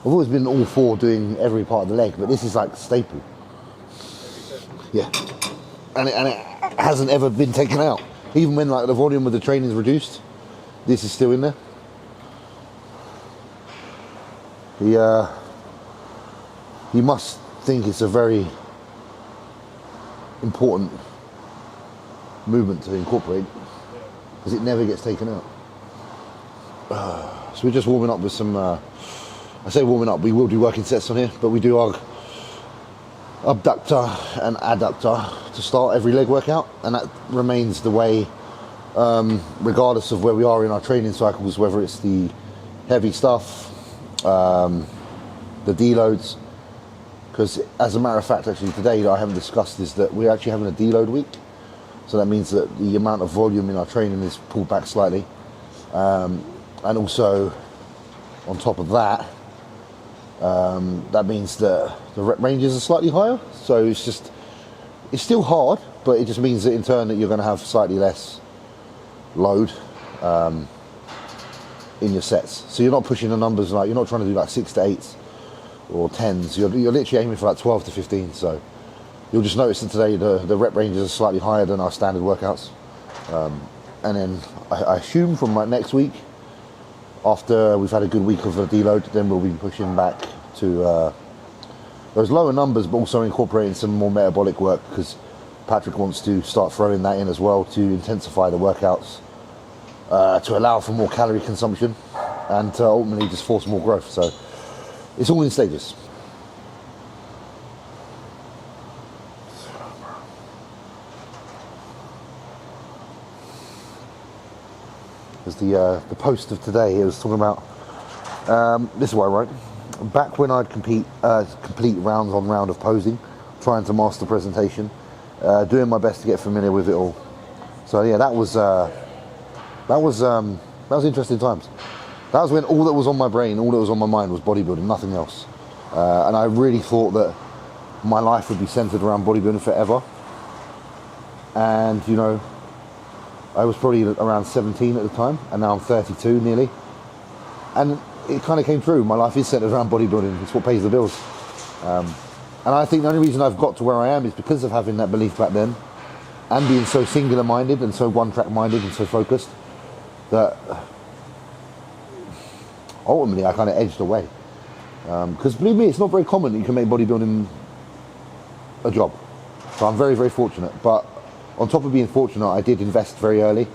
I've always been all for doing every part of the leg, but this is like staple. Yeah, and it hasn't ever been taken out. Even when like the volume of the training is reduced, this is still in there. You must think it's a very important movement to incorporate because it never gets taken out. So we're just warming up with some. I say warming up. We will do working sets on here, but we do our abductor and adductor to start every leg workout, and that remains the way regardless of where we are in our training cycles, whether it's the heavy stuff, the deloads, because as a matter of fact actually today that I haven't discussed is that we're actually having a deload week, so that means that the amount of volume in our training is pulled back slightly, and also on top of that that means that the rep ranges are slightly higher, so it's still hard, but it just means that in turn that you're going to have slightly less load in your sets. So you're not pushing the numbers, like you're not trying to do like 6 to 8s or 10s. You're literally aiming for like 12 to 15. So you'll just notice that today the rep ranges are slightly higher than our standard workouts. And then I assume from like next week, after we've had a good week of a deload, then we'll be pushing back to those lower numbers, but also incorporating some more metabolic work, because Patrick wants to start throwing that in as well to intensify the workouts, to allow for more calorie consumption and to ultimately just force more growth. So it's all in stages. As the post of today, it was talking about this is what I wrote. Back when I'd complete rounds on round of posing, trying to master presentation, doing my best to get familiar with it all. So yeah, that was interesting times. That was when all that was on my brain, all that was on my mind was bodybuilding, nothing else. And I really thought that my life would be centered around bodybuilding forever. And you know, I was probably around 17 at the time, and now I'm 32 nearly. And it kind of came true. My life is centered around bodybuilding. It's what pays the bills. And I think the only reason I've got to where I am is because of having that belief back then, and being so singular-minded and so one-track-minded and so focused, that ultimately I kind of edged away. Because believe me, it's not very common that you can make bodybuilding a job. So I'm very, very fortunate. But on top of being fortunate, I did invest very early.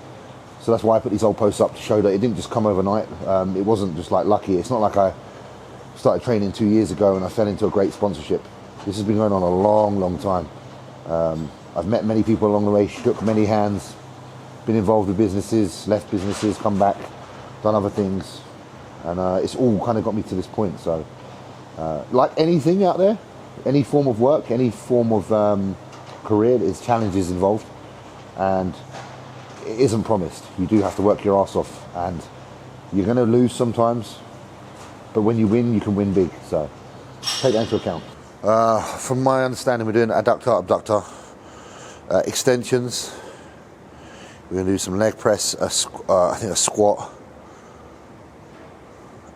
So that's why I put these old posts up, to show that it didn't just come overnight. It wasn't just like lucky. It's not like I started training 2 years ago and I fell into a great sponsorship. This has been going on a long, long time. I've met many people along the way, shook many hands, been involved with businesses, left businesses, come back, done other things. And it's all kind of got me to this point. So like anything out there, any form of work, any form of career, there's challenges involved. And it isn't promised. You do have to work your ass off, and you're going to lose sometimes, but when you win, you can win big. So take that into account. From my understanding, we're doing adductor, abductor, extensions. We're going to do some leg press, I think a squat,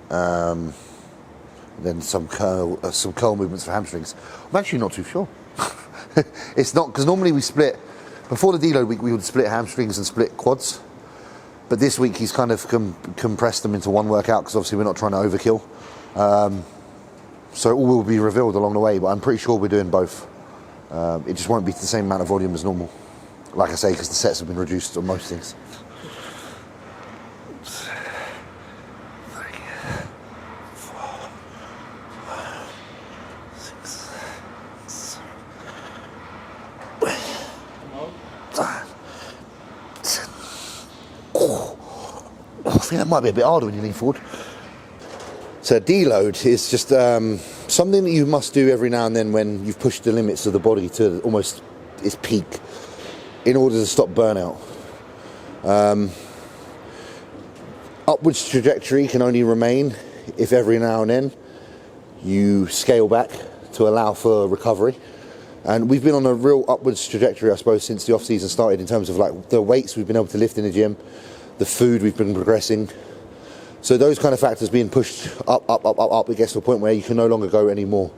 then some curl movements for hamstrings. I'm actually not too sure. It's not, because normally we split. Before the deload week, we would split hamstrings and split quads. But this week, he's kind of compressed them into one workout, because obviously we're not trying to overkill. So it all will be revealed along the way, but I'm pretty sure we're doing both. It just won't be the same amount of volume as normal. Like I say, because the sets have been reduced on most things. I think that might be a bit harder when you lean forward. So deload is just something that you must do every now and then when you've pushed the limits of the body to almost its peak, in order to stop burnout. upwards trajectory can only remain if every now and then you scale back to allow for recovery. And we've been on a real upwards trajectory, I suppose, since the off-season started, in terms of like the weights we've been able to lift in the gym, the food we've been progressing. So those kind of factors being pushed up, it gets to a point where you can no longer go anymore.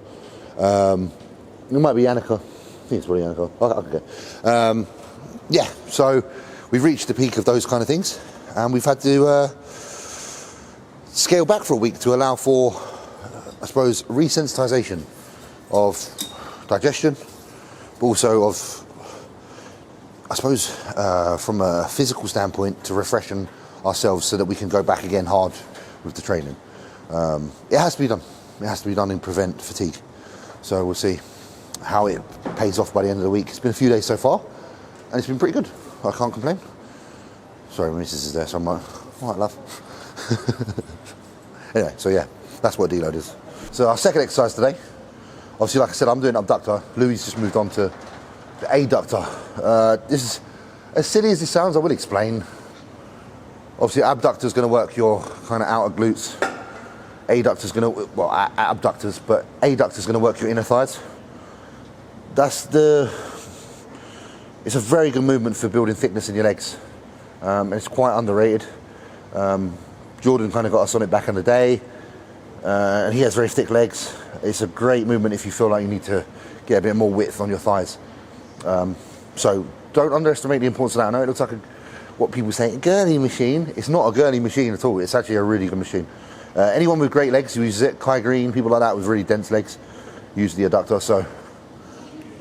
It might be Annika. I think it's probably Annika. Okay. Yeah, so we've reached the peak of those kind of things, and we've had to scale back for a week to allow for, I suppose, resensitization of digestion, but also of, I suppose, from a physical standpoint, to refreshen ourselves so that we can go back again hard with the training. It has to be done. It has to be done and prevent fatigue. So we'll see how it pays off by the end of the week. It's been a few days so far, and it's been pretty good. I can't complain. Sorry, my missus is there, so I'm like, all right, love. Anyway, so yeah, that's what Deload is. So our second exercise today, obviously, like I said, I'm doing abductor. Louis just moved on to the adductor. This is, as silly as this sounds, I will explain. Obviously, abductor is going to work your kind of outer glutes. Adductor is going to, well, abductors, but adductor is going to work your inner thighs. It's a very good movement for building thickness in your legs. It's quite underrated. Jordan kind of got us on it back in the day, and he has very thick legs. It's a great movement if you feel like you need to get a bit more width on your thighs. So don't underestimate the importance of that. I know it looks like what people say, a girly machine. It's not a girly machine at all. It's actually a really good machine. Anyone with great legs uses it. Kai Green, people like that with really dense legs use the adductor, so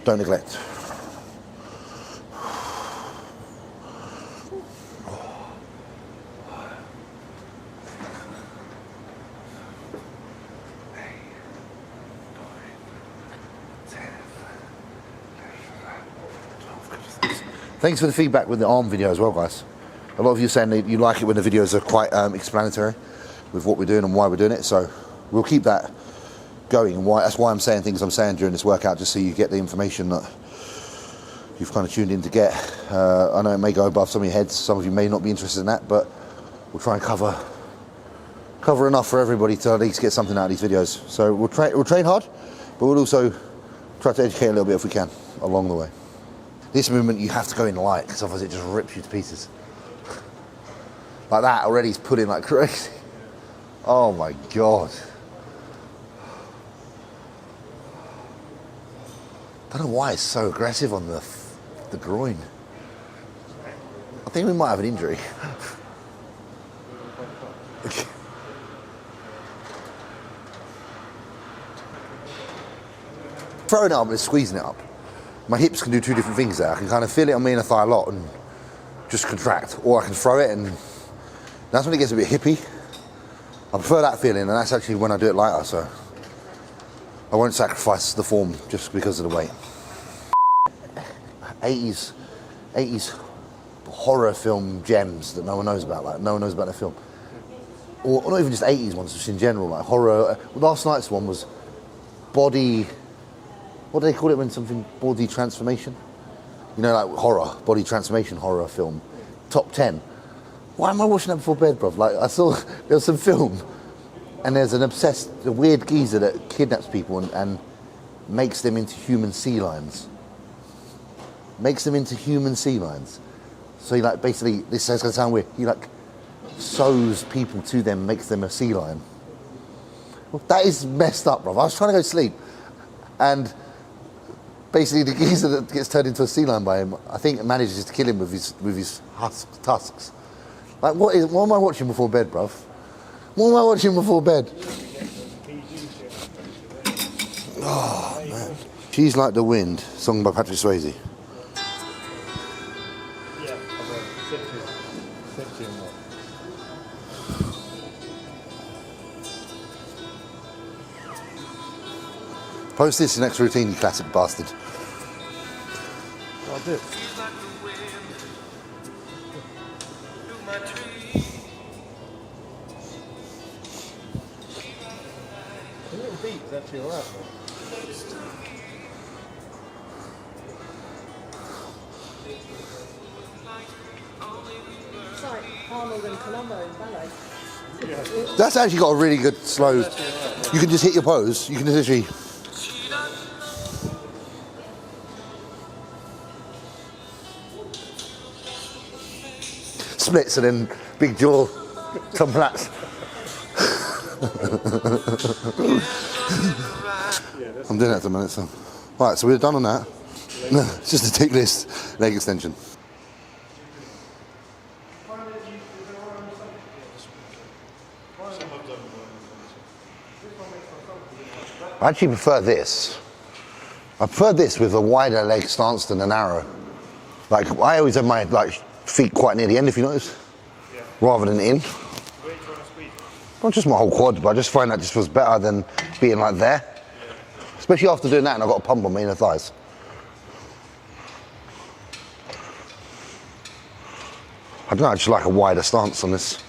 don't neglect. Thanks for the feedback with the arm video as well, guys. A lot of you are saying that you like it when the videos are quite explanatory with what we're doing and why we're doing it, so we'll keep that going. And that's why I'm saying things I'm saying during this workout, just so you get the information that you've kind of tuned in to get. I know it may go above some of your heads, some of you may not be interested in that, but we'll try and cover enough for everybody to at least get something out of these videos. So we'll train hard, but we'll also try to educate a little bit if we can along the way. This movement you have to go in light, because otherwise it just rips you to pieces. Like that already is pulling like crazy. Oh my God. I don't know why it's so aggressive on the groin. I think we might have an injury. Throwing it up and squeezing it up. My hips can do two different things there. I can kind of feel it on my inner thigh a lot and just contract, or I can throw it, and that's when it gets a bit hippie. I prefer that feeling, and that's actually when I do it lighter, so I won't sacrifice the form just because of the weight. 80s horror film gems that no one knows about, like no one knows about the film. Or not even just 80s ones, just in general, like horror. Last night's one was body, what do they call it when something, body transformation? You know, like horror, body transformation horror film. Top 10. Why am I watching that before bed, bruv? Like, I saw there was some film, and there's a weird geezer that kidnaps people and makes them into human sea lions. Makes them into human sea lions. So he like basically, this is gonna sound weird, he like sews people to them, makes them a sea lion. Well, that is messed up, bruv. I was trying to go to sleep, and basically the geezer that gets turned into a sea lion by him, I think manages to kill him with his tusks. Like, what am I watching before bed, bruv? What am I watching before bed? Oh, man. She's Like the Wind, sung by Patrick Swayze. Post this in next routine, you classic bastard. I'll do it. The little beat's actually alright, though. It's like Arnold and Colombo in ballet. That's actually got a really good slow. You can just hit your pose. You can just literally. Splits and then big jaw, some flats. I'm doing that at the minute, so. Right, so we're done on that. It's just a tick list leg extension. I actually prefer this. I prefer this with a wider leg stance than a narrow. Like, I always have my feet quite near the end, if you notice, rather than in. Where are you trying to squeeze? Not just my whole quad, but I just find that just was better than being like there. Especially after doing that and I've got a pump on my inner thighs. I don't know, I just like a wider stance on this.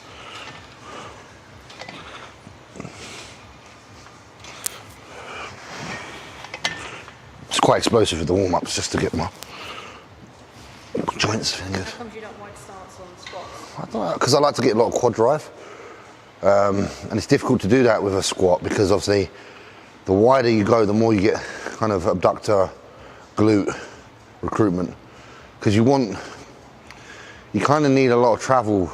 It's quite explosive with the warm-ups just to get my joints feeling good. How come you don't wide stance on squats? I don't know, because I like to get a lot of quad drive. And it's difficult to do that with a squat because obviously the wider you go, the more you get kind of abductor, glute recruitment. Because you kind of need a lot of travel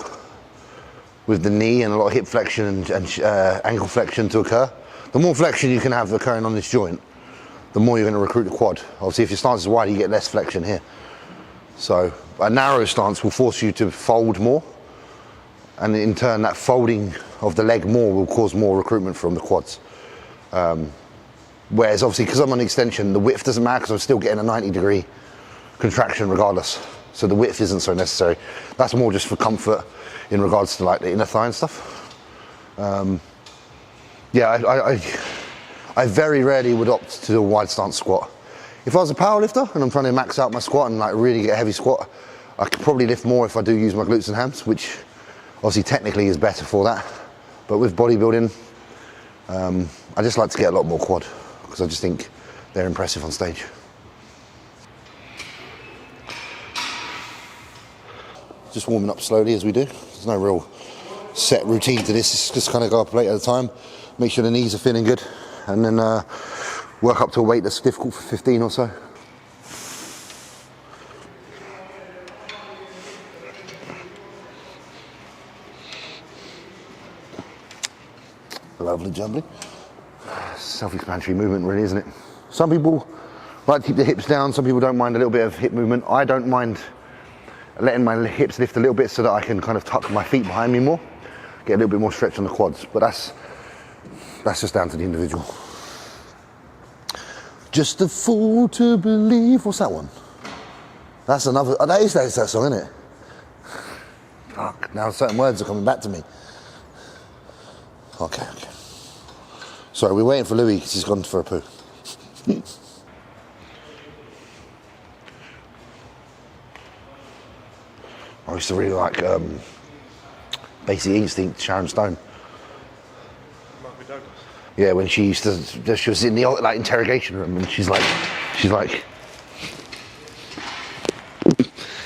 with the knee and a lot of hip flexion and ankle flexion to occur. The more flexion you can have occurring on this joint, the more you're going to recruit the quad. Obviously, if your stance is wider, you get less flexion here. So a narrow stance will force you to fold more, and in turn, that folding of the leg more will cause more recruitment from the quads. Whereas obviously, because I'm on extension, the width doesn't matter because I'm still getting a 90-degree contraction regardless. So the width isn't so necessary. That's more just for comfort in regards to like the inner thigh and stuff. I very rarely would opt to do a wide stance squat. If I was a power lifter and I'm trying to max out my squat and like really get a heavy squat, I could probably lift more if I do use my glutes and hams, which obviously technically is better for that. But with bodybuilding, I just like to get a lot more quad because I just think they're impressive on stage. Just warming up slowly as we do. There's no real set routine to this. It's just kind of go up a plate at a time, make sure the knees are feeling good, and then work up to a weight that's difficult for 15 or so. Lovely jubbly. Self-explanatory movement really, isn't it? Some people like to keep the hips down, some people don't mind a little bit of hip movement. I don't mind letting my hips lift a little bit so that I can kind of tuck my feet behind me more, get a little bit more stretch on the quads, but that's just down to the individual. Just a fool to believe. What's that one? That's another. Oh, that is that song, isn't it? Fuck. Now certain words are coming back to me. Okay. Sorry, we're waiting for Louis because he's gone for a poo. I used to really like Basic Instinct, Sharon Stone. Yeah, when she was in the like interrogation room and she's like,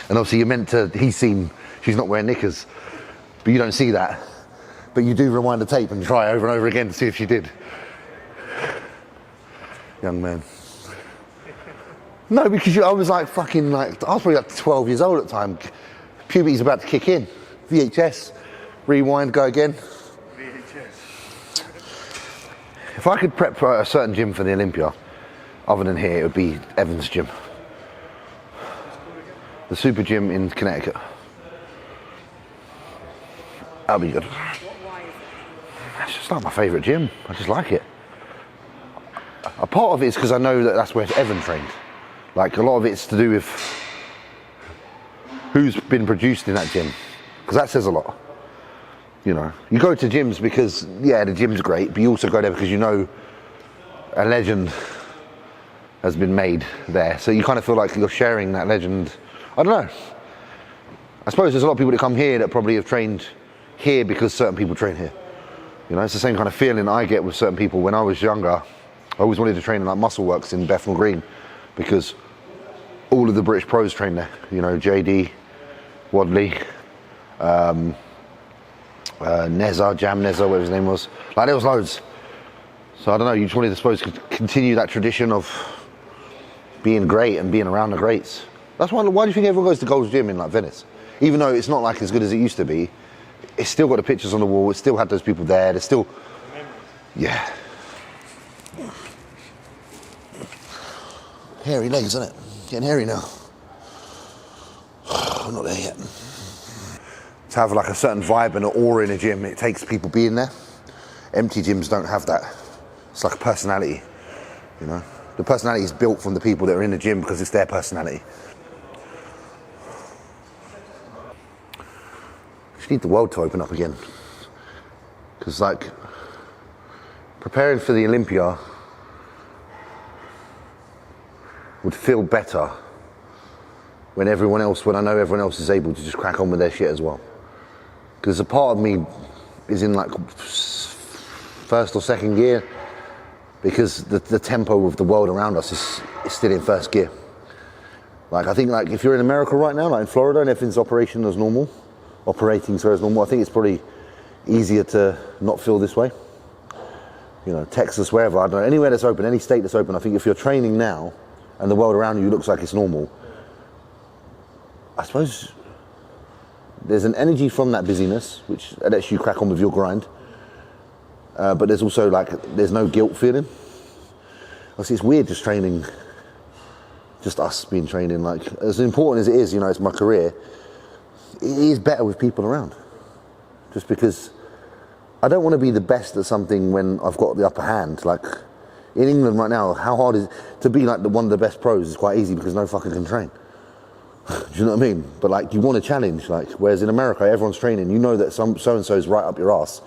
and obviously you're meant to, he's seen she's not wearing knickers, but you don't see that. But you do rewind the tape and try over and over again to see if she did. Young man. No, because I was like fucking like, I was probably like 12 years old at the time. Puberty's about to kick in. VHS, rewind, go again. VHS. If I could prep for a certain gym for the Olympia, other than here, it would be Evans Gym. The super gym in Connecticut. That'll be good. It's just like my favourite gym. I just like it. A part of it is because I know that that's where Evan trained. Like a lot of it's to do with who's been produced in that gym, because that says a lot. You know, you go to gyms because, yeah, the gym's great, but you also go there because you know a legend has been made there. So you kind of feel like you're sharing that legend. I don't know. I suppose there's a lot of people that come here that probably have trained here because certain people train here. You know, it's the same kind of feeling I get with certain people. When I was younger, I always wanted to train in like Muscle Works in Bethnal Green because all of the British pros train there. You know, JD, Wadley, Neza, Jam Neza, whatever his name was. Like, there was loads. So I don't know, you just wanted to suppose continue that tradition of being great and being around the greats. That's why do you think everyone goes to Gold's Gym in like Venice? Even though it's not like as good as it used to be, it's still got the pictures on the wall, it's still had those people there, there's still... Yeah. Hairy legs, isn't it? Getting hairy now. I'm not there yet. To have like a certain vibe and an aura in a gym, it takes people being there. Empty gyms don't have that. It's like a personality, you know? The personality is built from the people that are in the gym because it's their personality. Just need the world to open up again. Because like, preparing for the Olympia would feel better when I know everyone else is able to just crack on with their shit as well. Because a part of me is in like first or second gear because the tempo of the world around us is still in first gear. Like, I think like if you're in America right now, like in Florida, and everything's operating as normal, I think it's probably easier to not feel this way. You know, Texas, wherever, I don't know, anywhere that's open, any state that's open, I think if you're training now and the world around you looks like it's normal, I suppose there's an energy from that busyness which lets you crack on with your grind, but there's also like, there's no guilt feeling. Obviously it's weird just training, just us being training, like as important as it is, you know, it's my career, it is better with people around. Just because I don't want to be the best at something when I've got the upper hand. Like in England right now, how hard is it to be like one of the best pros? Is quite easy because no fucker can train. Do you know what I mean? But like, you want a challenge, like, whereas in America, everyone's training. You know that so-and-so's right up your ass,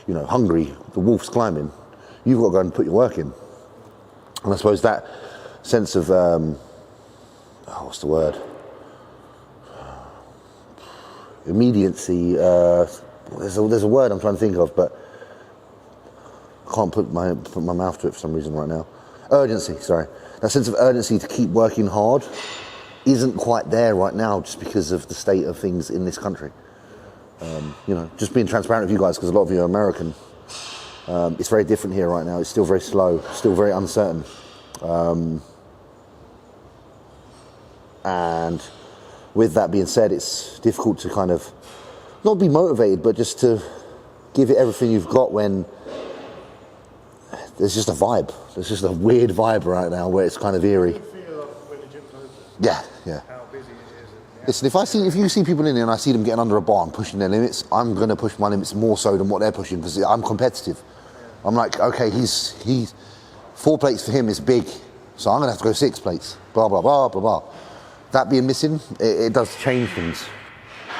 you know, hungry, the wolf's climbing. You've got to go and put your work in. And I suppose that sense of, what's the word? Immediacy, there's a word I'm trying to think of, but I can't put my mouth to it for some reason right now. Urgency, sorry. That sense of urgency to keep working hard isn't quite there right now just because of the state of things in this country. You know, just being transparent with you guys, because a lot of you are American. It's very different here right now. It's still very slow, still very uncertain. And with that being said, it's difficult to kind of not be motivated, but just to give it everything you've got when there's just a vibe. There's just a weird vibe right now where it's kind of eerie. Yeah, yeah. How busy it is. Listen, if you see people in here and I see them getting under a bar and pushing their limits, I'm going to push my limits more so than what they're pushing because I'm competitive. I'm like, okay, he's 4 plates for him is big, so I'm going to have to go 6 plates. Blah, blah, blah, blah, blah. That being missing, it does change things.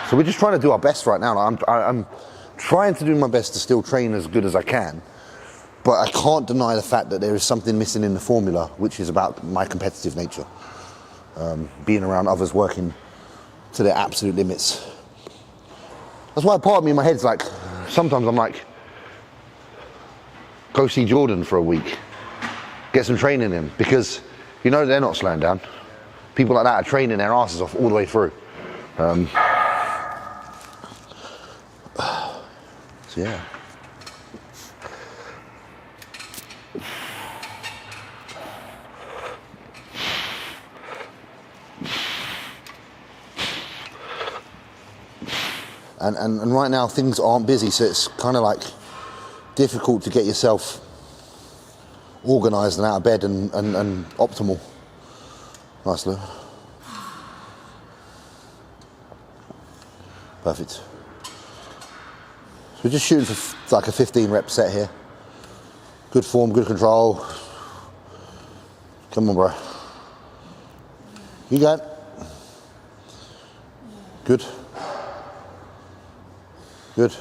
So we're just trying to do our best right now. Like, I'm trying to do my best to still train as good as I can, but I can't deny the fact that there is something missing in the formula, which is about my competitive nature. Being around others working to their absolute limits. That's why part of me in my head's like, sometimes I'm like, go see Jordan for a week, get some training in, because you know they're not slowing down. People like that are training their asses off all the way through. So yeah. And right now things aren't busy, so it's kind of like difficult to get yourself organised and out of bed and optimal. Nice, Lou. Perfect. So we're just shooting for like a 15 rep set here. Good form, good control. Come on, bro. You got it. Good. Good.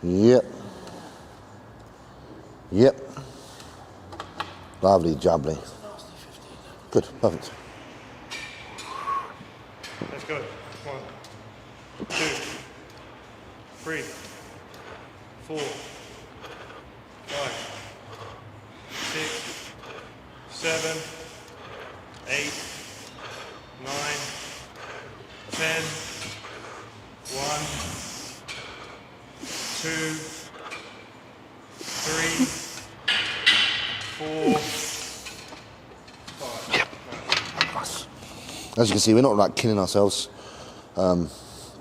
Yep. Yep. Lovely, jubbly. Good, perfect. Let's go. 1, 2, 3, 4, 5, 6, 7, 8, 9, 10. 1, 2, 3, 4, 5. Nice. As you can see, we're not like killing ourselves, but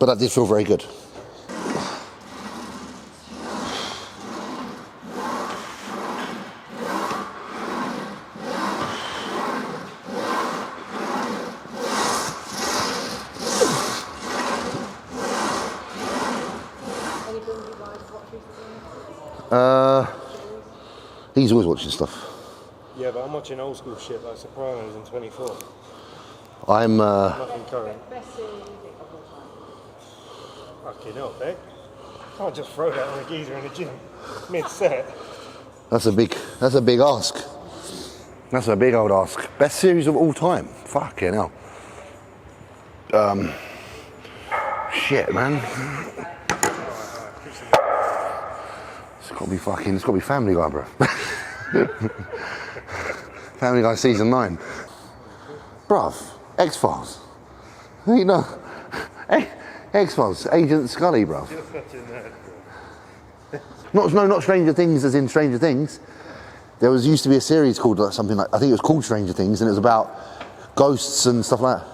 that did feel very good. He's always watching stuff. Yeah, but I'm watching old school shit like Sopranos and 24. I'm Nothing current. Fucking hell, Beck. Can't just throw that on a geezer in the gym mid-set. that's a big ask. That's a big old ask. Best series of all time. Fucking hell. Shit, man. It's gotta be Family Guy, bro. Family Guy season 9. Bruv, X-Files. You know, X-Files, Agent Scully, bruv. You're such a nerd, bro. Not Stranger Things as in Stranger Things. There used to be a series called something like, I think it was called Stranger Things, and it was about ghosts and stuff like that.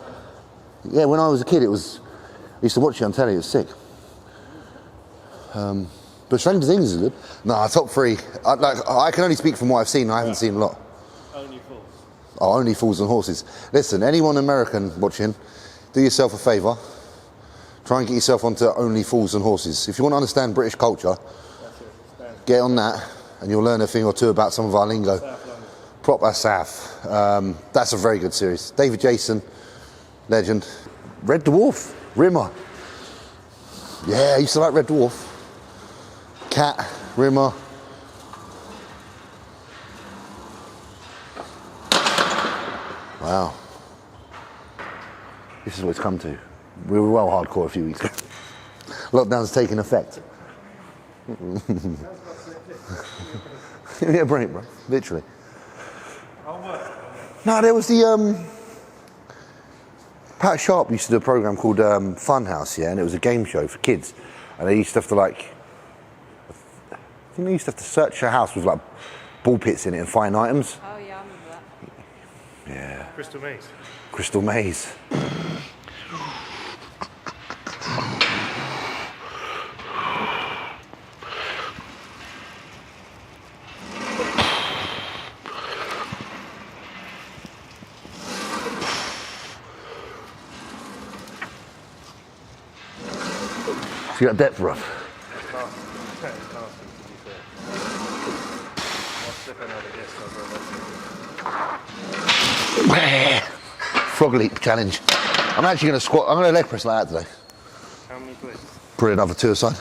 Yeah, when I was a kid, I used to watch it on telly, it was sick. But Stranger Things is good. No, top 3. I can only speak from what I've seen. I haven't seen a lot. Only fools. Oh, Only Fools and Horses. Listen, anyone American watching, do yourself a favour. Try and get yourself onto Only Fools and Horses. If you want to understand British culture, get on that, and you'll learn a thing or two about some of our lingo. Proper South. That's a very good series. David Jason, legend. Red Dwarf, Rimmer. Yeah, I used to like Red Dwarf. Cat, Rimmer. Wow. This is what it's come to. We were well hardcore a few weeks ago. Lockdown's taking effect. Give me a break, bro. Literally. No, there was the Pat Sharp used to do a program called Funhouse, yeah, and it was a game show for kids, and they used to have to I think they used to have to search a house with like ball pits in it and find items. Oh yeah, I remember that. Yeah. Crystal Maze. Crystal Maze. So you got depth rough. Frog leap challenge. I'm actually going to squat. I'm going to leg press like that today. How many plates? Put another 2 aside.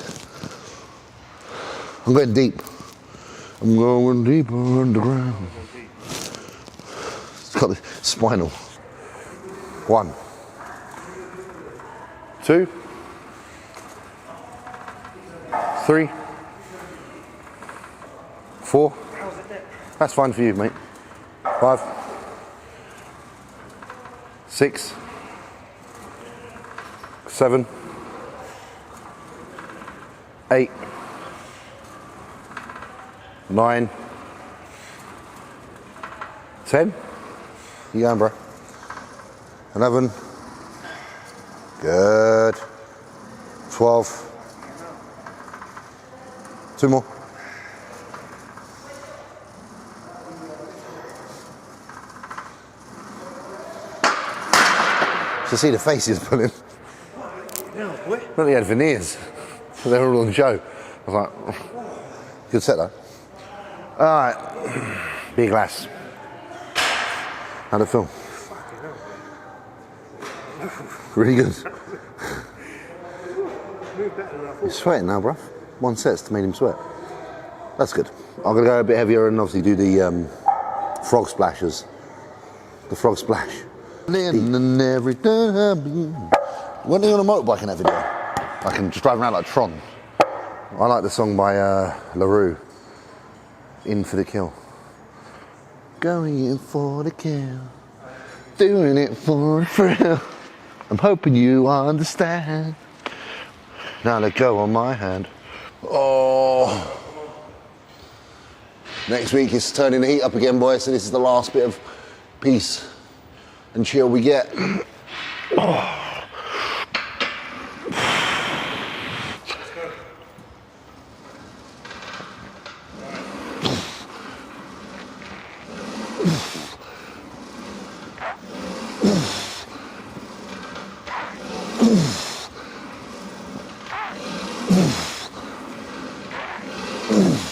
I'm going deep. I'm going deeper underground. It's got the spinal. 1, 2, 3, 4. That's fine for you, mate. 5, 6, 7, 8, 9, 10. You going, bro? 11. Good. 12. 2 more. To see the faces pulling. No, boy. Well, he had veneers. So they were all on show. I was like, good set though. Alright. Big glass. How'd it feel? Really good. He's sweating now, bruv. 1 set's made him sweat. That's good. I'm going to go a bit heavier and obviously do the frog splashes. The frog splash. And every time. When are you on a motorbike in that video? I can just drive around like Tron. I like the song by LaRue. In for the kill. Going in for the kill. Doing it for the thrill. I'm hoping you understand. Now let go on my hand. Oh. Next week is turning the heat up again, boys, so this is the last bit of peace and chill we get.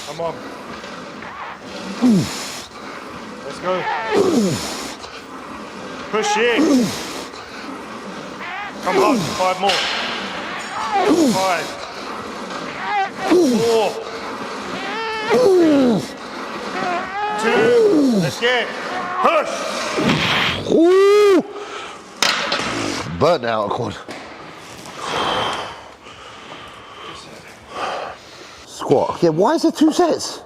Come on. Let's go. Push it. Come on, 5 more. 5. 4. 2. Let's get it. Push. Ooh. Burnt out a quad. Squat. Yeah, why is there 2 sets?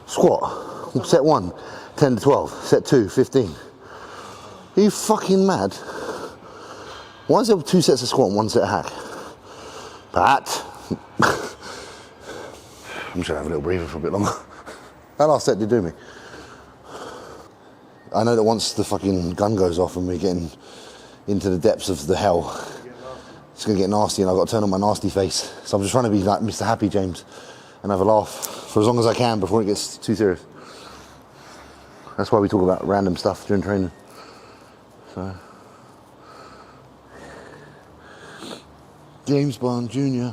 Squat. Set 1, 10 to 12. Set 2, 15. Are you fucking mad? Why is there 2 sets of squat and 1 set of hack? Pat. I'm just gonna have a little breather for a bit longer. That last set did do me. I know that once the fucking gun goes off and we're getting into the depths of the hell, it's gonna get nasty and I've got to turn on my nasty face. So I'm just trying to be like Mr. Happy James and have a laugh for as long as I can before it gets too serious. That's why we talk about random stuff during training. So, James Bond Jr.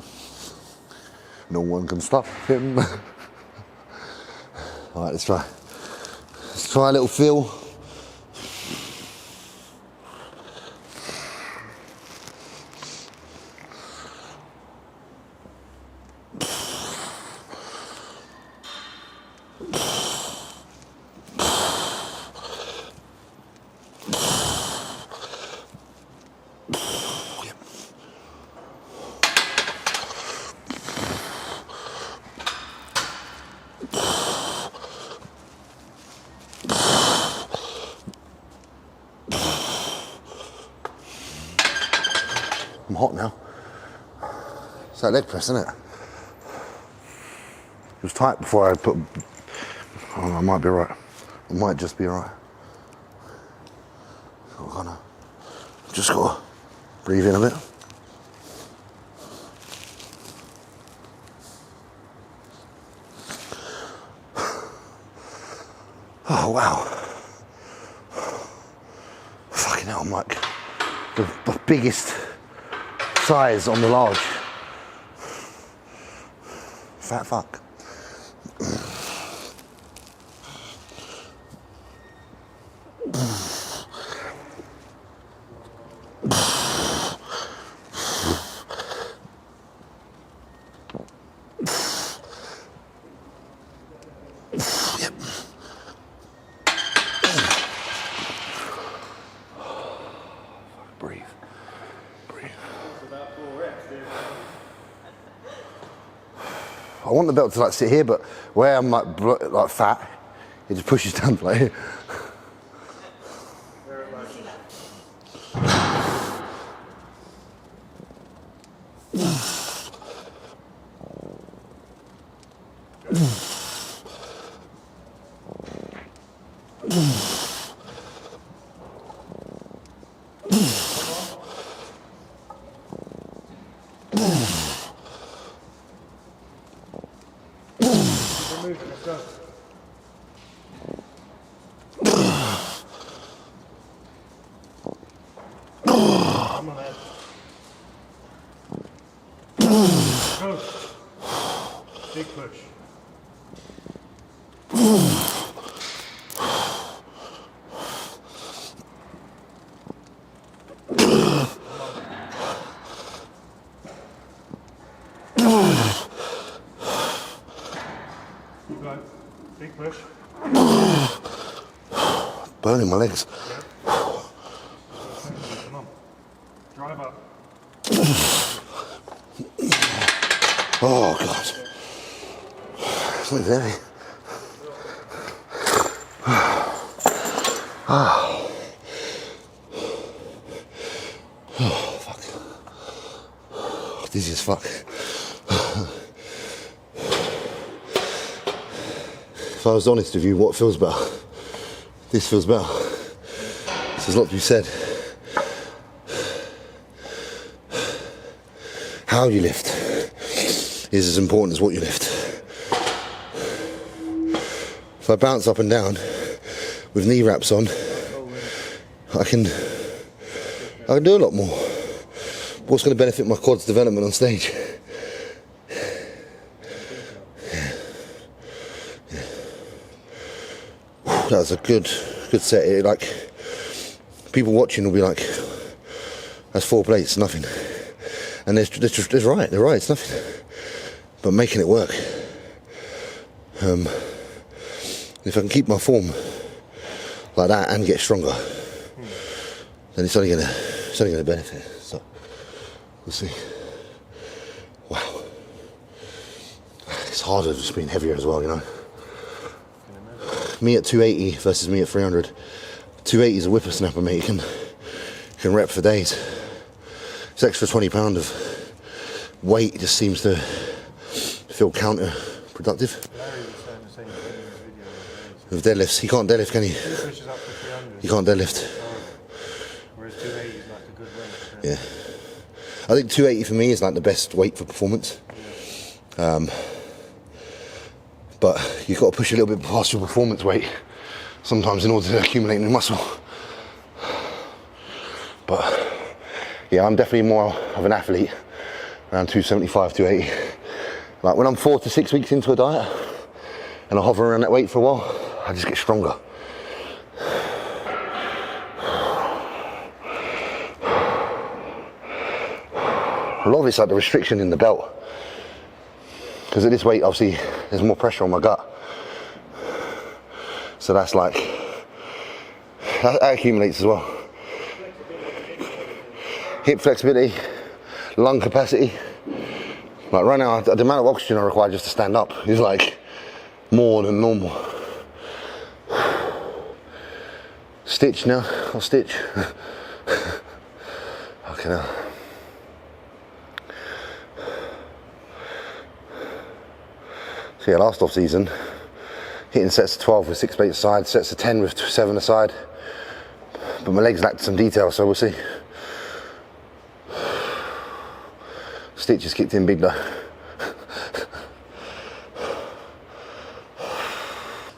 No one can stop him. All right, let's try. Let's try a little feel. I'm hot now. It's that leg press, isn't it? It was tight before I put... Oh, I might be right. I might just be right. I'm gonna... Just gotta breathe in a bit. Oh, wow. Fucking hell, I'm like the biggest size on the large. Fat fuck. Breathe. Breathe. I want the belt to like sit here, but where I'm like fat, it just pushes down to like here. Let's go. Come on, man. Go. Big push. Go. Big push. Burning my legs. Yep. Come on. Drive up. Oh, God. It's not heavy. Oh, fuck. Dizzy as fuck. if I was honest with you, what feels better? This feels better. So there's a lot to be said. How you lift is as important as what you lift. If I bounce up and down with knee wraps on, I can do a lot more. What's going to benefit my quads development on stage? That was a good set. Like, people watching will be like, "That's 4 plates, nothing." And they're right. They're right. It's nothing. But making it work. If I can keep my form like that and get stronger, then it's only gonna benefit. So we'll see. Wow. It's harder just being heavier as well, you know. Me at 280 versus me at 300. 280 is a whippersnapper, mate. You can rep for days. This extra 20 pound of weight just seems to feel counterproductive. Larry was saying the same thing in his video. With deadlifts, he can't deadlift, can he? He pushes up to 300. He can't deadlift. Whereas 280 is like a good weight. Yeah. I think 280 for me is like the best weight for performance. But you've got to push a little bit past your performance weight sometimes in order to accumulate new muscle. But yeah, I'm definitely more of an athlete around 275, 280. Like when I'm 4 to 6 weeks into a diet and I hover around that weight for a while, I just get stronger. A lot of it's like the restriction in the belt. Because at this weight, obviously, there's more pressure on my gut. So that's like, that accumulates as well. Hip flexibility, lung capacity. Like right now, the amount of oxygen I require just to stand up is like more than normal. Stitch now, I'll stitch. Okay now. So yeah, last off season, hitting sets of 12 with 6 plates aside, sets of 10 with 7 aside. But my legs lacked some detail, so we'll see. Stitches kicked in big though.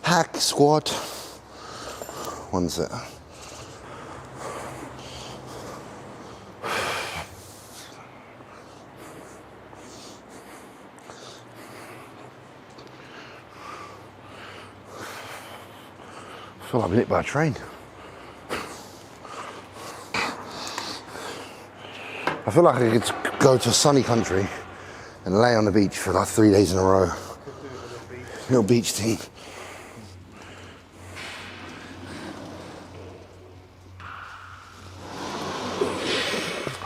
Hack squat. One set. I feel like I've been hit by a train. I feel like I could go to a sunny country and lay on the beach for like 3 days in a row. Little beach team.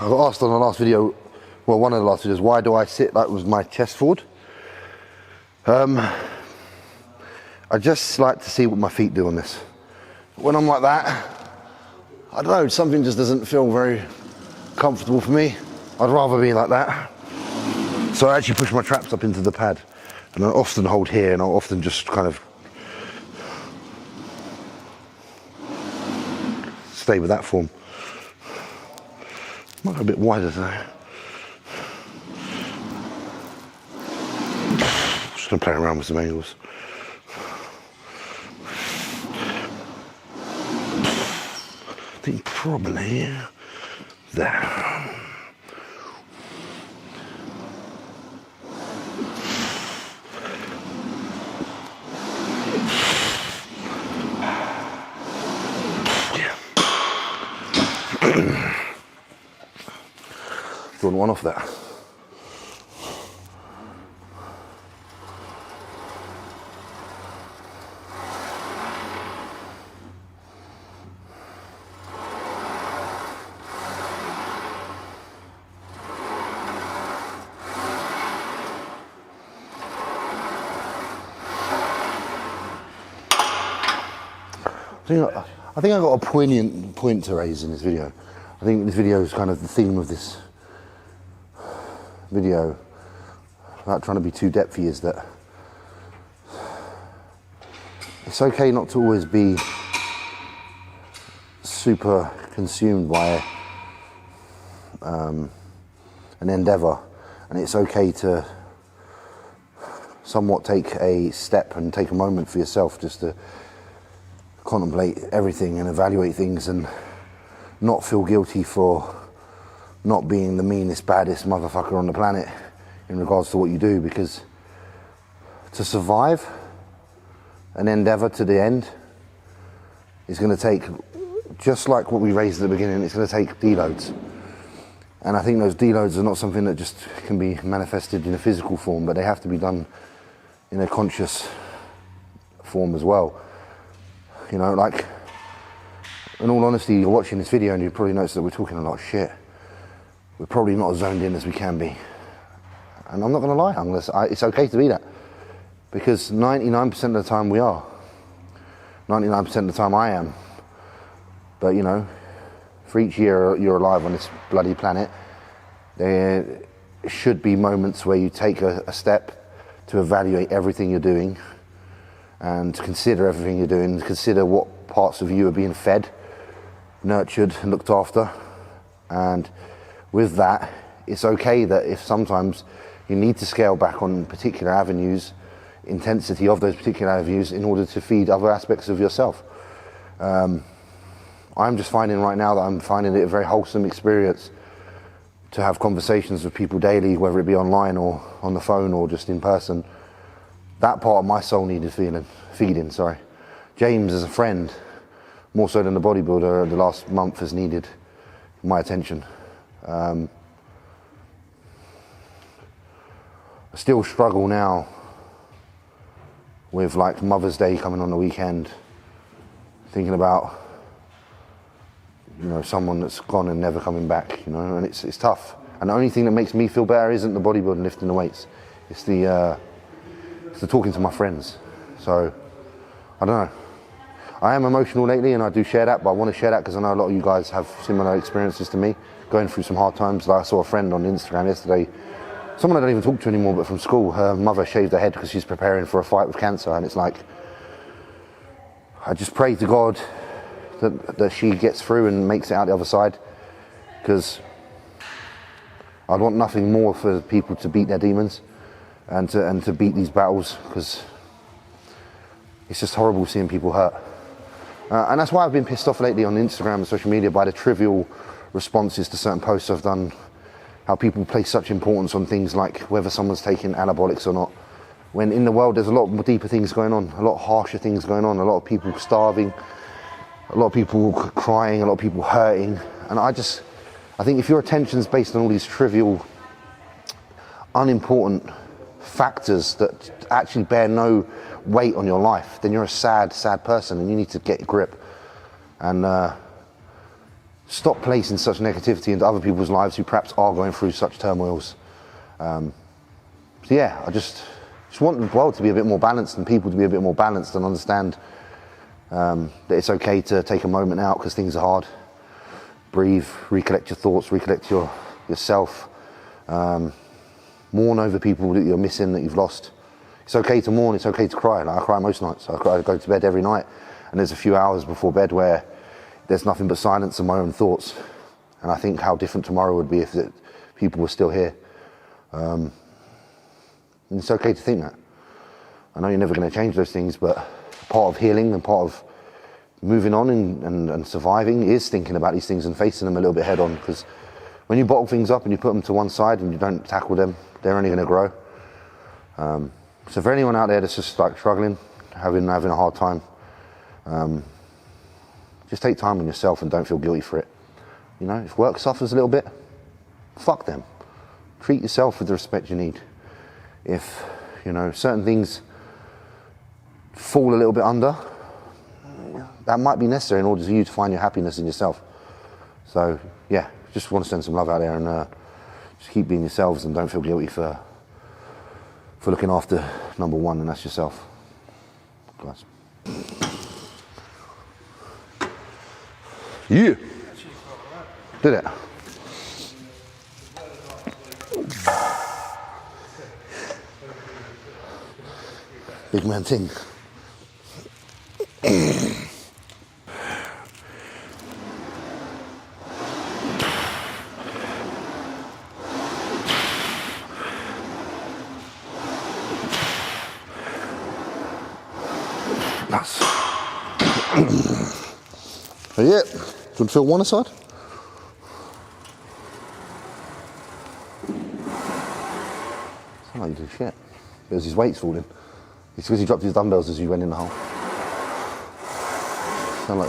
I got asked on the last video, well, one of the last videos, why do I sit like with my chest forward? I just like to see what my feet do on this. When I'm like that, I don't know, something just doesn't feel very comfortable for me. I'd rather be like that. So I actually push my traps up into the pad, and I often hold here, and I'll often just kind of stay with that form. Might go a bit wider though. Just gonna play around with some angles. I think probably there. Run one off that. I think I got a poignant point to raise in this video. I think this video is kind of the theme of this video, without trying to be too depthy, is that it's okay not to always be super consumed by an endeavour, and it's okay to somewhat take a step and take a moment for yourself just to contemplate everything and evaluate things and not feel guilty for not being the meanest, baddest motherfucker on the planet in regards to what you do, because to survive an endeavour to the end is going to take, just like what we raised at the beginning, it's going to take deloads. And I think those deloads are not something that just can be manifested in a physical form, but they have to be done in a conscious form as well. You know, like, in all honesty, you're watching this video and you probably notice that we're talking a lot of shit. We're probably not as zoned in as we can be. And I'm not going to lie, it's okay to be that. Because 99% of the time we are. 99% of the time I am. But, you know, for each year you're alive on this bloody planet, there should be moments where you take a step to evaluate everything you're doing and to consider everything you're doing, consider what parts of you are being fed, nurtured and looked after. And with that, it's okay that if sometimes you need to scale back on particular avenues, intensity of those particular avenues in order to feed other aspects of yourself. I'm just finding right now that I'm finding it a very wholesome experience to have conversations with people daily, whether it be online or on the phone or just in person. That part of my soul needed feeding. James, as a friend, more so than the bodybuilder, the last month has needed my attention. I still struggle now with, like, Mother's Day coming on the weekend, thinking about, you know, someone that's gone and never coming back, you know, and it's tough. And the only thing that makes me feel better isn't the bodybuilding, lifting the weights. It's the talking to my friends. So, I don't know. I am emotional lately and I do share that, but I want to share that because I know a lot of you guys have similar experiences to me, going through some hard times. Like, I saw a friend on Instagram yesterday, someone I don't even talk to anymore, but from school. Her mother shaved her head because she's preparing for a fight with cancer, and it's like, I just pray to God that she gets through and makes it out the other side, because I'd want nothing more for people to beat their demons and to beat these battles, because it's just horrible seeing people hurt. And that's why I've been pissed off lately on Instagram and social media by the trivial responses to certain posts I've done, how people place such importance on things like whether someone's taking anabolics or not, when in the world there's a lot more deeper things going on, a lot harsher things going on, a lot of people starving, a lot of people crying, a lot of people hurting. And I think if your attention's based on all these trivial, unimportant factors that actually bear no weight on your life, then you're a sad, sad person, and you need to get a grip and stop placing such negativity into other people's lives who perhaps are going through such turmoils. So yeah, I just want the world to be a bit more balanced and people to be a bit more balanced and understand that it's okay to take a moment out because things are hard. Breathe, recollect your thoughts, recollect yourself. Mourn over people that you're missing, that you've lost. It's okay to mourn, it's okay to cry. Like, I cry most nights. I go to bed every night, and there's a few hours before bed where there's nothing but silence and my own thoughts. And I think how different tomorrow would be if people were still here. And it's okay to think that. I know you're never going to change those things, but part of healing and part of moving on and surviving is thinking about these things and facing them a little bit head on, because when you bottle things up and you put them to one side and you don't tackle them, they're only going to grow. So for anyone out there that's just like struggling, having a hard time, just take time on yourself and don't feel guilty for it. You know, if work suffers a little bit, fuck them. Treat yourself with the respect you need. If, you know, certain things fall a little bit under, that might be necessary in order for you to find your happiness in yourself. So yeah, just want to send some love out there and just keep being yourselves and don't feel guilty for looking after number one, and that's yourself. Guys. Yeah. Did it? Big man thing. Nice. So yeah, do you want to feel one aside? Sound like you do shit. There's his weights falling. It's because he dropped his dumbbells as you went in the hole. Sound like...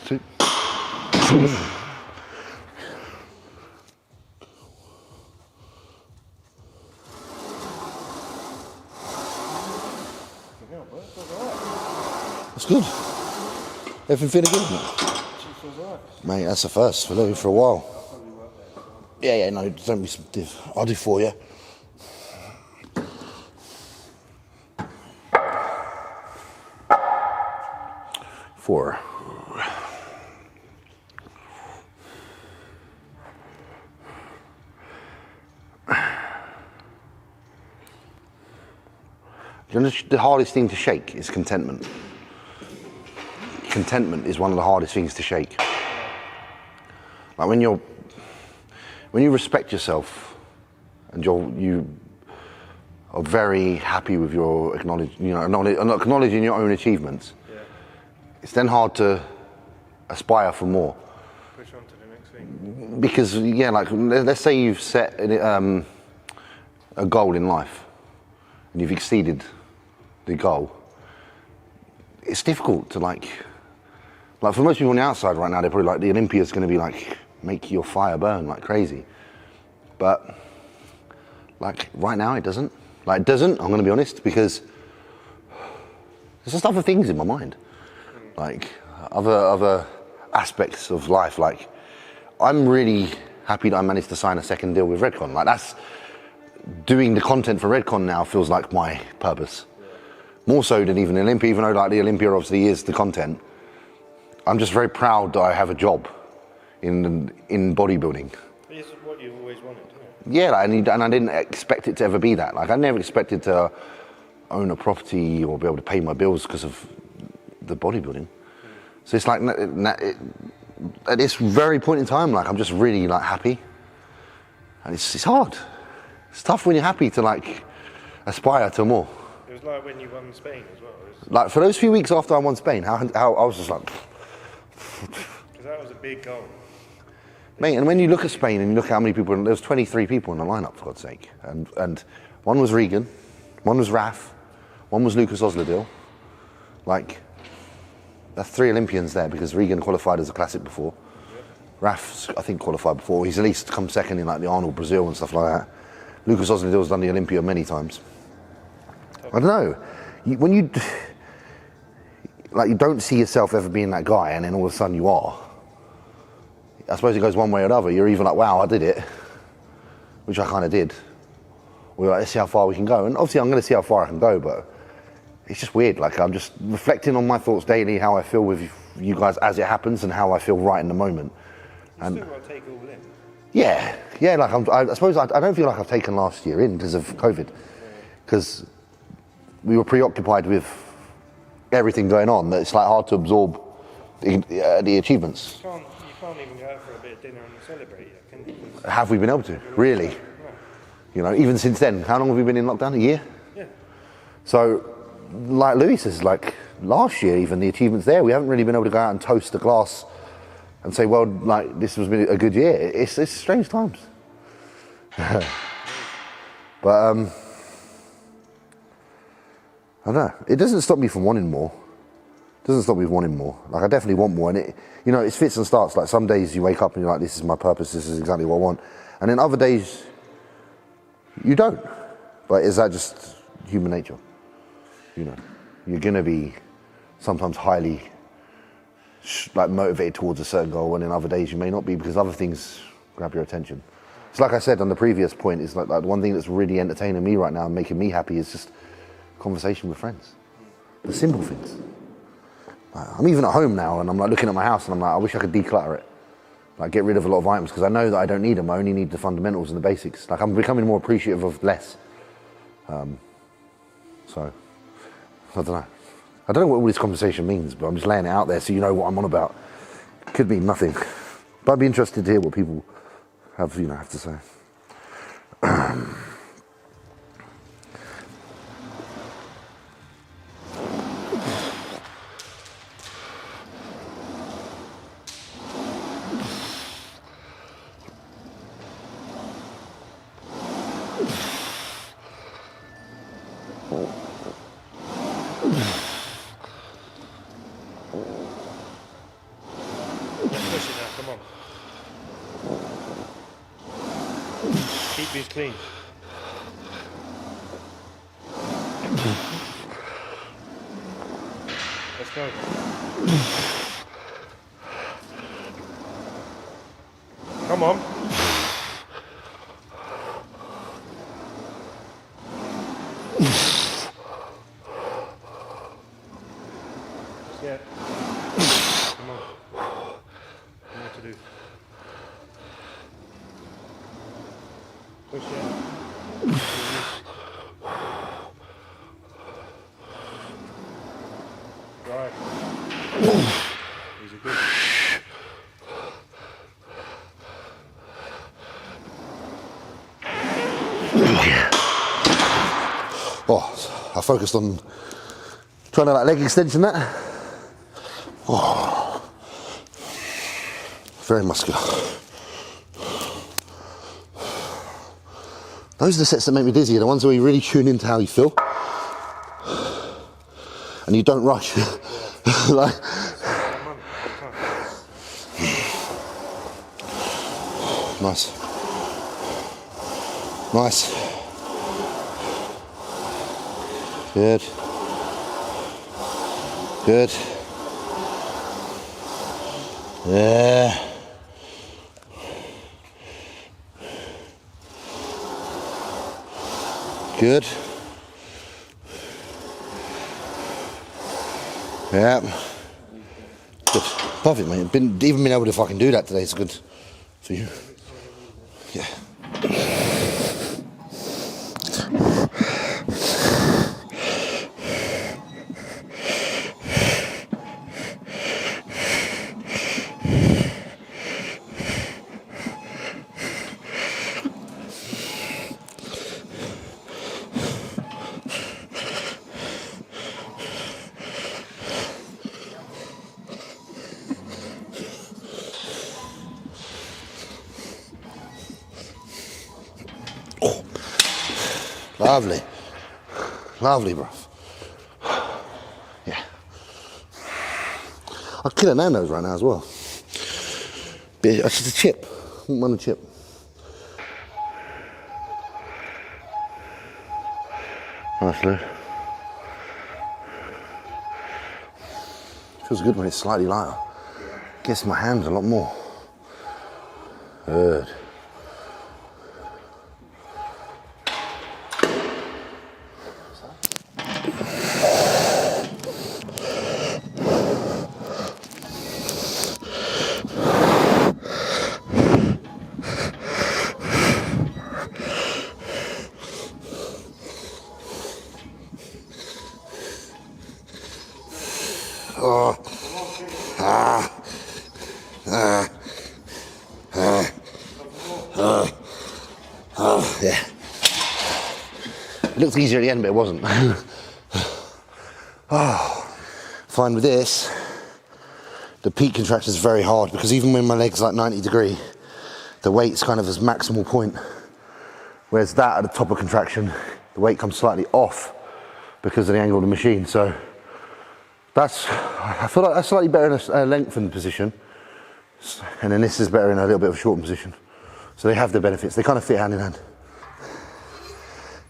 Two. That's good. Everything feeling good, mate? That's the first for Louis for a while. Yeah, no, don't be stiff. I'll do 4, yeah. 4. The hardest thing to shake is contentment. Contentment is one of the hardest things to shake. Like when you respect yourself and you are very happy with your acknowledging your own achievements, it's then hard to aspire for more. Push on to the next thing. Because like let's say you've set a goal in life and you've exceeded the goal. It's difficult to like for most people on the outside right now, they're probably like, the Olympia's going to be like, make your fire burn like crazy. But like right now it doesn't. Like it doesn't, I'm going to be honest, because there's just other things in my mind. Like other aspects of life. Like I'm really happy that I managed to sign a second deal with Redcon. Like that's, doing the content for Redcon now feels like my purpose. More so than even the Olympia, even though like the Olympia obviously is the content. I'm just very proud that I have a job in bodybuilding. It's what you've always wanted, isn't it? Yeah, like, and I didn't expect it to ever be that. Like I never expected to own a property or be able to pay my bills because of the bodybuilding. So it's like at this very point in time, like I'm just really like happy, and it's hard. It's tough when you're happy to like aspire to more. It was like when you won Spain as well. Like for those few weeks after I won Spain, how I was just like. Because that was a big goal. Mate, and when you look at Spain and you look at how many people, there was 23 people in the lineup, for God's sake. And one was Regan, one was Raf, one was Lucas Osladil. Like, that's 3 Olympians there because Regan qualified as a classic before. Yep. Raf's, I think, qualified before. He's at least come second in like the Arnold Brazil and stuff like that. Lucas Osladil's done the Olympia many times. I don't know. When you don't see yourself ever being that guy, and then all of a sudden you are. I suppose it goes one way or another. You're either like, wow, I did it, which I kind of did. Or you're like, let's see how far we can go. And obviously I'm going to see how far I can go, but it's just weird. Like I'm just reflecting on my thoughts daily, how I feel with you guys as it happens, and how I feel right in the moment. You still got to take it all in. Yeah. Like I suppose I don't feel like I've taken last year in because of COVID, because we were preoccupied with everything going on, that it's like hard to absorb the achievements. You can't even go out for a bit of dinner and celebrate yet, can you? Have we been able to? Really? No. You know, even since then, how long have we been in lockdown? A year? Yeah. So, like Louis says, like last year, even the achievements there, we haven't really been able to go out and toast a glass and say, well, like this has been a good year. It's strange times. But I don't know. It doesn't stop me from wanting more. It doesn't stop me from wanting more. Like I definitely want more, and it's fits and starts. Like some days you wake up and you're like, this is my purpose. This is exactly what I want. And then other days you don't. But is that just human nature? You know, you're gonna be sometimes highly motivated towards a certain goal, and then other days you may not be because other things grab your attention. It's like I said on the previous point. It's like the one thing that's really entertaining me right now and making me happy is just conversation with friends. The simple things. I'm even at home now and I'm like looking at my house and I'm like, I wish I could declutter it. Like get rid of a lot of items because I know that I don't need them. I only need the fundamentals and the basics. Like I'm becoming more appreciative of less. So, I don't know. I don't know what all this conversation means, but I'm just laying it out there so you know what I'm on about. Could mean nothing. But I'd be interested to hear what people have to say. Push it now, come on. Keep these clean. Let's go. Come on. Yeah. Come on. More to do. Push it. Right. These are good. Oh, I focused on trying to like leg extension that. Oh, very muscular. Those are the sets that make me dizzy, the ones where you really tune into how you feel. And you don't rush. Like, nice. Nice. Good. Good. Yeah. Good. Yeah. Good. Perfect, mate. Even being able to fucking do that today is good for you. Yeah. Lovely. Lovely, bruv. Yeah. I'd kill a Nando's right now as well. But it's just a chip. I wouldn't mind a chip. Nice, Lou. Feels good when it's slightly lighter. Gets my hands a lot more. Good. Oh. Yeah. It looked easier at the end, but it wasn't. Oh. Fine with this, the peak contraction is very hard because even when my leg's like 90 degree, the weight's kind of his maximal point. Whereas that at the top of contraction, the weight comes slightly off because of the angle of the machine. So I feel like that's slightly better in a lengthened position. And then this is better in a little bit of a shortened position. So they have their benefits. They kind of fit hand in hand.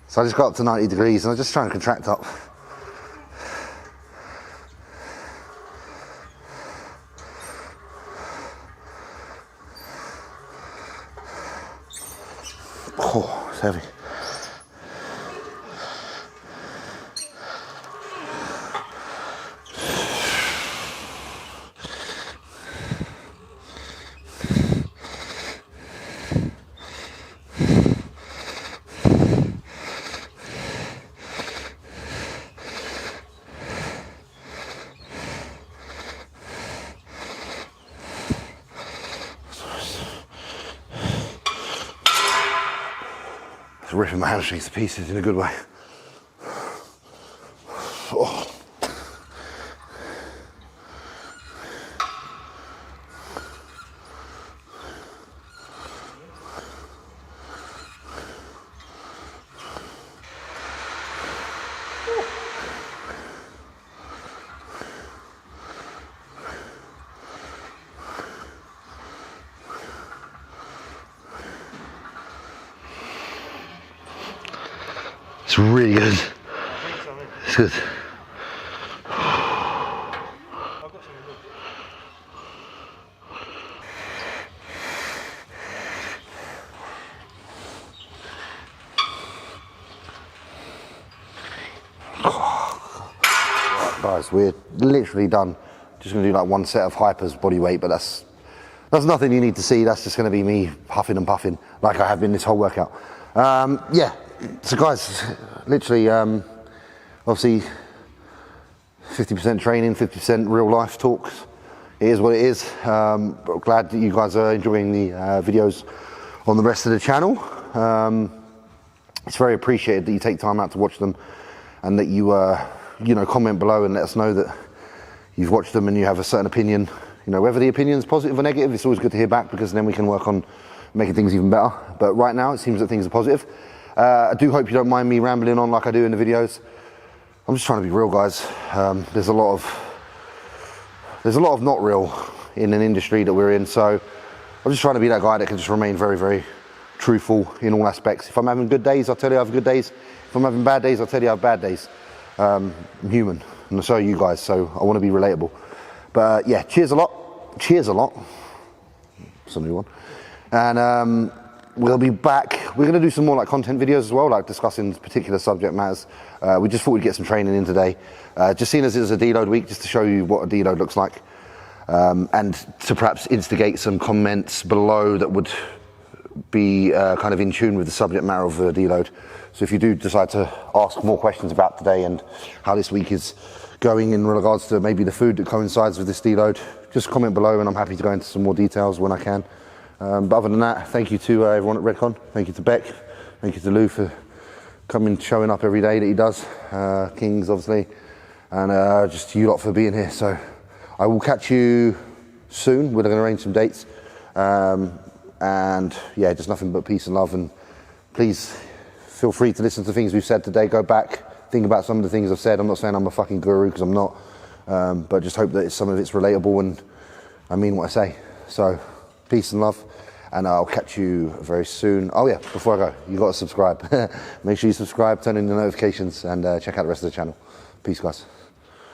So I just got up to 90 degrees and I just try and contract up. Oh, it's heavy. ripping my hamstrings to pieces in a good way. Oh. It's really good. It's good. Guys, we're literally done. Just gonna do like one set of hypers body weight, but that's nothing you need to see. That's just gonna be me huffing and puffing like I have been this whole workout. Yeah, so guys, literally, obviously 50% training, 50% real life talks. It is what it is. But glad that you guys are enjoying the videos on the rest of the channel. It's very appreciated that you take time out to watch them and that you comment below and let us know that you've watched them and you have a certain opinion. You know, whether the opinion is positive or negative, it's always good to hear back because then we can work on making things even better. But right now, it seems that things are positive. I do hope you don't mind me rambling on like I do in the videos. I'm just trying to be real, guys. There's a lot of not real in an industry that we're in. So I'm just trying to be that guy that can just remain very, very truthful in all aspects. If I'm having good days, I'll tell you I have good days. If I'm having bad days, I'll tell you I have bad days. I'm human, and so are you guys, so I want to be relatable. But yeah, cheers a lot. Cheers a lot. That's a new one. And we'll be back. We're going to do some more like content videos as well, like discussing particular subject matters. We just thought we'd get some training in today. Just seeing as it's a deload week, just to show you what a deload looks like. And to perhaps instigate some comments below that would be kind of in tune with the subject matter of the deload. So if you do decide to ask more questions about today and how this week is going in regards to maybe the food that coincides with this deload, just comment below and I'm happy to go into some more details when I can. But other than that, thank you to everyone at Redcon. Thank you to Beck. Thank you to Lou for showing up every day that he does. Kings, obviously. And just you lot for being here. So I will catch you soon. We're going to arrange some dates. And yeah, just nothing but peace and love. And please feel free to listen to things we've said today. Go back, think about some of the things I've said. I'm not saying I'm a fucking guru because I'm not. But just hope that some of it's relatable and I mean what I say. So peace and love. And I'll catch you very soon. Oh yeah, before I go, you got to subscribe. Make sure you subscribe, turn on the notifications, and check out the rest of the channel. Peace, guys.